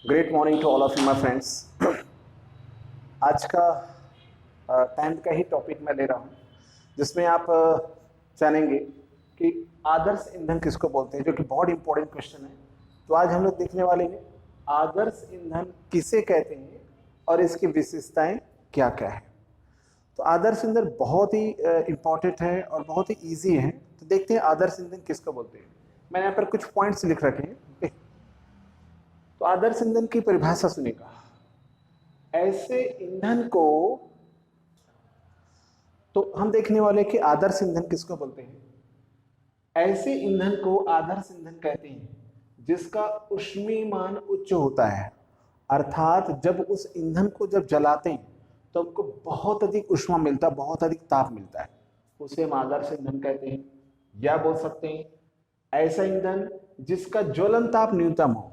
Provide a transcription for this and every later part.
Great morning to all of you my friends. आज का 10th का ही टॉपिक मैं ले रहा हूँ, जिसमें आप जानेंगे कि आदर्श ईंधन किसको बोलते हैं, जो कि बहुत इंपॉर्टेंट क्वेश्चन है। तो आज हम लोग देखने वाले हैं आदर्श ईंधन किसे कहते हैं और इसकी विशेषताएं क्या क्या है। तो आदर्श ईंधन बहुत ही इंपॉर्टेंट है और बहुत ही ईजी है। तो देखते हैं आदर्श ईंधन किसको बोलते हैं। मैंने यहाँ पर कुछ पॉइंट्स लिख रखे हैं। तो आदर्श ईंधन की परिभाषा सुनेगा, ऐसे ईंधन को, तो हम देखने वाले कि आदर्श ईंधन किसको बोलते हैं। ऐसे ईंधन को आदर्श ईंधन कहते हैं जिसका ऊष्मीमान उच्च होता है, अर्थात जब उस ईंधन को जब जलाते हैं तो हमको बहुत अधिक ऊष्मा मिलता है, बहुत अधिक ताप मिलता है, उसे हम आदर्श ईंधन कहते हैं। या बोल सकते हैं ऐसा ईंधन जिसका ज्वलन ताप न्यूनतम हो,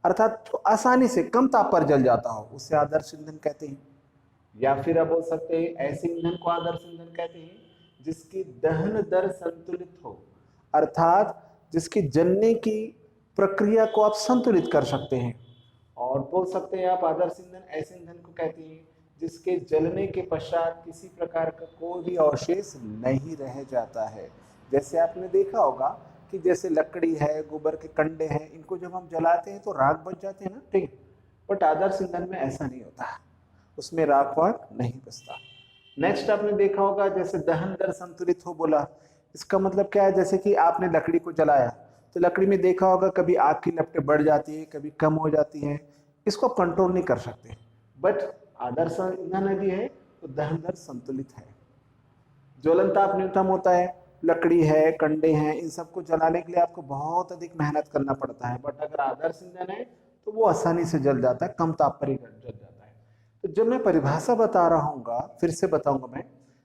अर्थात तो आसानी से कम ताप पर जल जाता हो, उसे आदर्श ईंधन कहते हैं। या फिर आप बोल सकते हैं ऐसे ईंधन को आदर्श ईंधन कहते हैं जिसकी दहन दर संतुलित हो, अर्थात जिसकी जलने की प्रक्रिया को आप संतुलित कर सकते हैं। और बोल सकते हैं आप आदर्श ईंधन ऐसे ईंधन को कहते हैं जिसके जलने के पश्चात किसी प्रकार का कोई भी अवशेष नहीं रह जाता है। जैसे आपने देखा होगा कि जैसे लकड़ी है, गोबर के कंडे हैं, इनको जब हम जलाते हैं तो राख बच जाते हैं ना, ठीक है। बट आदर्श ईंधन में ऐसा नहीं होता, उसमें राख वाख नहीं बचता। नेक्स्ट आपने देखा होगा जैसे दहन दर संतुलित हो बोला, इसका मतलब क्या है, जैसे कि आपने लकड़ी को जलाया तो लकड़ी में देखा होगा कभी आग की लपटें बढ़ जाती है, कभी कम हो जाती है, इसको कंट्रोल नहीं कर सकते। बट आदर्श ईंधन यदि है तो दहन दर संतुलित है, ज्वलन ताप न्यूनतम होता है, लकड़ी है, कंडे हैं, इन सबको जलाने के लिए आपको बहुत अधिक मेहनत करना पड़ता है। बट अगर आदर्श ईंधन है तो वो आसानी से जल जाता है, कम ताप पर ही जल जाता है। तो जब मैं परिभाषा बता रहा हूँ, फिर से बताऊंगा मैं,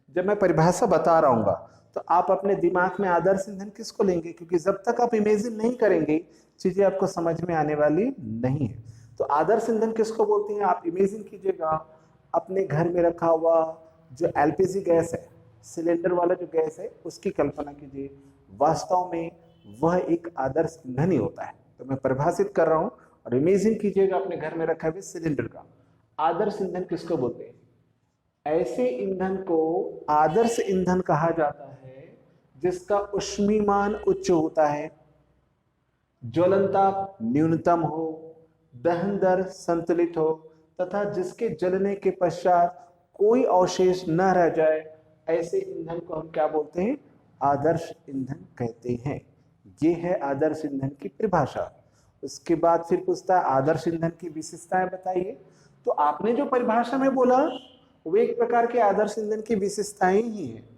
जब मैं परिभाषा बता रहा हूँ तो आप अपने दिमाग में आदर्श ईंधन किसको लेंगे, क्योंकि जब तक आप इमेजिन नहीं करेंगे चीजें आपको समझ में आने वाली नहीं है। तो आदर्श ईंधन किसको बोलते हैं, आप इमेजिन कीजिएगा अपने घर में रखा हुआ जो एलपीजी गैस है, सिलेंडर वाला जो गैस है, उसकी कल्पना कीजिए। वास्तव में वह एक आदर्श ईंधन ही होता है। तो मैं परिभाषित कर रहा हूं और इमेजिन कीजिएगा अपने घर में रखा हुआ सिलेंडर का। आदर्श ईंधन किसको बोलते हैं, ऐसे ईंधन को आदर्श ईंधन कहा जाता है जिसका ऊष्मीमान उच्च होता है, ज्वलन ताप न्यूनतम हो, दहन दर संतुलित हो, तथा जिसके जलने के पश्चात कोई अवशेष न रह जाए। ऐसे ईंधन को हम क्या बोलते हैं, आदर्श ईंधन कहते हैं। ये है आदर्श ईंधन की परिभाषा। उसके बाद फिर पूछता है आदर्श ईंधन की विशेषताएं बताइए। तो आपने जो परिभाषा में बोला वो एक प्रकार के आदर्श ईंधन की विशेषताएं ही हैं,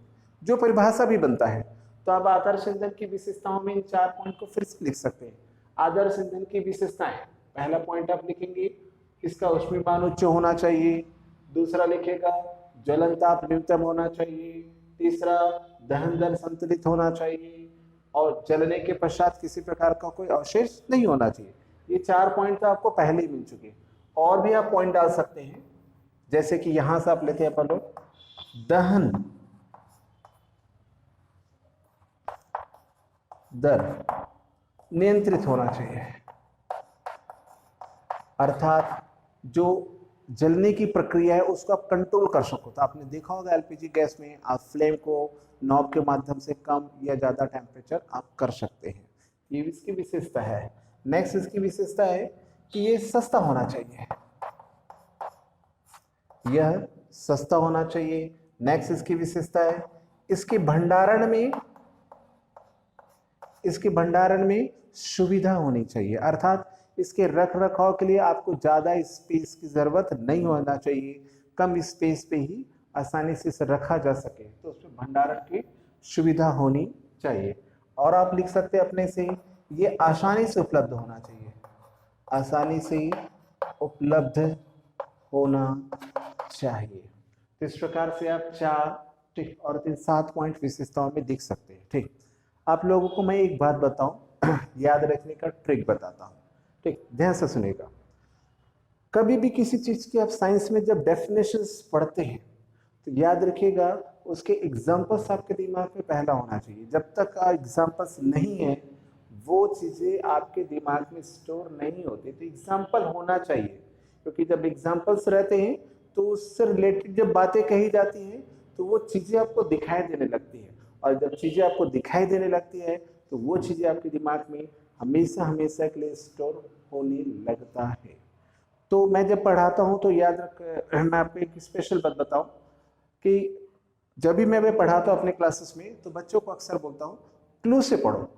जो परिभाषा भी बनता है। तो आप आदर्श ईंधन की विशेषताओं में इन 4 पॉइंट को फिर से लिख सकते हैं। आदर्श ईंधन की विशेषताएं, पहला पॉइंट आप लिखेंगे किसका ऊष्मीमान उच्च होना चाहिए, दूसरा लिखेगा ज्वलन ताप न्यूनतम होना चाहिए, तीसरा दहन दर संतुलित होना चाहिए, और जलने के पश्चात किसी प्रकार का कोई अवशेष नहीं होना चाहिए। ये 4 पॉइंट तो आपको पहले ही मिल चुके। और भी आप पॉइंट डाल सकते हैं, जैसे कि यहां से आप लेते हैं अपन लोग दहन दर नियंत्रित होना चाहिए, अर्थात जो जलने की प्रक्रिया है उसको आप कंट्रोल कर सको। तो आपने देखा होगा एलपीजी गैस में आप फ्लेम को नॉब के माध्यम से कम या ज्यादा टेम्परेचर आप कर सकते हैं। ये इसकी विशेषता है। नेक्स्ट इसकी विशेषता है कि ये सस्ता होना चाहिए, यह सस्ता होना चाहिए। नेक्स्ट इसकी विशेषता है इसके भंडारण में सुविधा होनी चाहिए, अर्थात इसके रख रखाव के लिए आपको ज्यादा स्पेस की जरूरत नहीं होना चाहिए, कम स्पेस पे ही आसानी से इसे रखा जा सके, तो उसमें भंडारण की सुविधा होनी चाहिए। और आप लिख सकते हैं अपने से, ये आसानी से उपलब्ध होना चाहिए, आसानी से उपलब्ध होना चाहिए। तो इस प्रकार से आप 4 ठीक और 7 पॉइंट विशेषताओं में दिख सकते हैं। ठीक, आप लोगों को मैं एक बात बताऊं, याद रखने का ट्रिक बताता हूं, ठीक, ध्यान से सुनेगा। कभी भी किसी चीज की आप साइंस में जब डेफिनेशंस पढ़ते हैं तो याद रखिएगा उसके एग्जांपल्स आपके दिमाग में पहला होना चाहिए। जब तक एग्जांपल्स नहीं है वो चीजें आपके दिमाग में स्टोर नहीं होती। तो एग्जाम्पल होना चाहिए, क्योंकि जब एग्जाम्पल्स रहते हैं तो उससे रिलेटेड जब बातें कही जाती हैं तो वो चीजें आपको दिखाई देने लगती है, और जब चीजें आपको दिखाई देने लगती है तो वो चीजें आपके दिमाग में हमेशा हमेशा के लिए स्टोर होने लगता है। तो मैं जब पढ़ाता हूँ तो याद रख, मैं आपको एक स्पेशल बात बताऊं कि जब भी मैं पढ़ाता हूँ अपने क्लासेस में तो बच्चों को अक्सर बोलता हूँ क्लू से पढ़ो,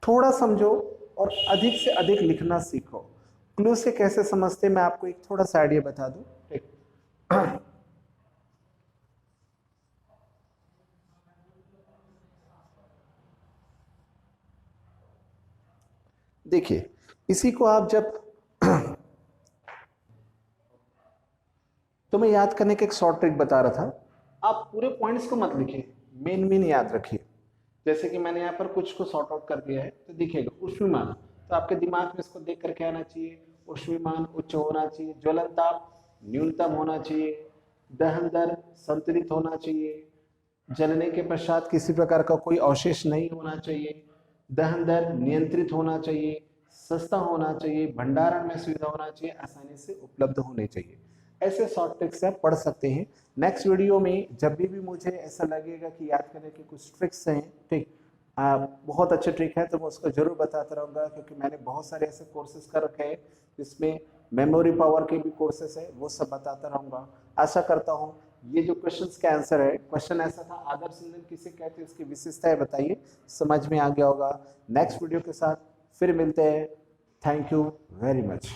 थोड़ा समझो और अधिक से अधिक लिखना सीखो। क्लू से कैसे समझते मैं आपको एक थोड़ा सा आइडिया बता दूं। ठीक, देखिए इसी को आप जब तो मैं याद करने का एक शॉर्ट ट्रिक बता रहा था। आप पूरे पॉइंट्स को मत लिखिए, मेन मेन याद रखिए। जैसे कि मैंने यहाँ पर कुछ को सॉर्ट आउट कर दिया है, तो देखिएगा उष्मीमान, तो आपके दिमाग में इसको देख करके आना चाहिए, उष्मीमान उच्च होना चाहिए, ज्वलन ताप न्यूनतम होना चाहिए, दहन दर संतुलित होना चाहिए, जलने के पश्चात किसी प्रकार का कोई अवशेष नहीं होना चाहिए, दहन दर नियंत्रित होना चाहिए, सस्ता होना चाहिए, भंडारण में सुविधा होना चाहिए, आसानी से उपलब्ध होने चाहिए। ऐसे शॉर्ट ट्रिक्स आप पढ़ सकते हैं। नेक्स्ट वीडियो में जब भी मुझे ऐसा लगेगा कि याद करने के कुछ ट्रिक्स हैं, ठीक, बहुत अच्छे ट्रिक है, तो मैं उसको जरूर बताता रहूँगा, क्योंकि मैंने बहुत सारे ऐसे कोर्सेज कर रखे हैं जिसमें मेमोरी पावर के भी कोर्सेज है, वो सब बताता रहूँगा। आशा करता हूँ ये जो क्वेश्चंस का आंसर है, क्वेश्चन ऐसा था आदर्श ईंधन किसे कहते हैं, उसकी विशेषताएं बताइए, समझ में आ गया होगा। नेक्स्ट वीडियो के साथ फिर मिलते हैं। Thank you very much.